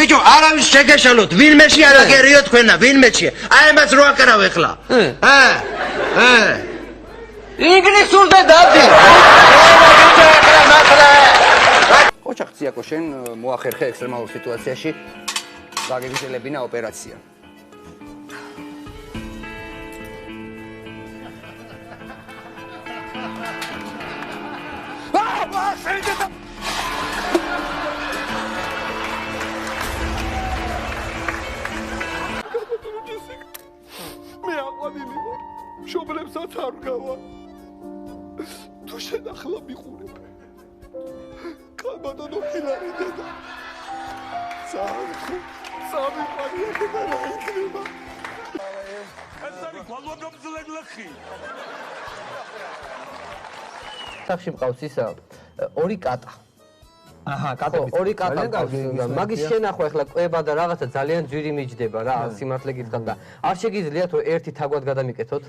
ბიჭო, არავის შეგეშალოთ, ვინმეში არ აგერიო თქვენა, ვინმეში. აი ამას რო აკრავ ეხლა. ინგლისურ და დაბდი. ოჩახ ციაკო შენ მოახერხე ექსტრემალურ სიტუაციაში გაგეგრძელებინა ოპერაცია. მე აყვანილი ვარ, მშობლებსაც არ ვგავა. თუ შენ ახლა მიყურებ. კალბატონო ხილარი დედა. სამი პარია და რა იქნება. ეს არის გვალვაგამძლეღლახი. სახში მყავს ისა ორი კატა. აჰა, კატები. ორი კატა მყავს. მაგის შენახვა ახლა კვება და რაღაცა ძალიან ძვირი მიჯდება რა, სიმართლე გითხრათ და არ შეგიძლიათ რომ ერთი თაგვად გადამიკეთოთ?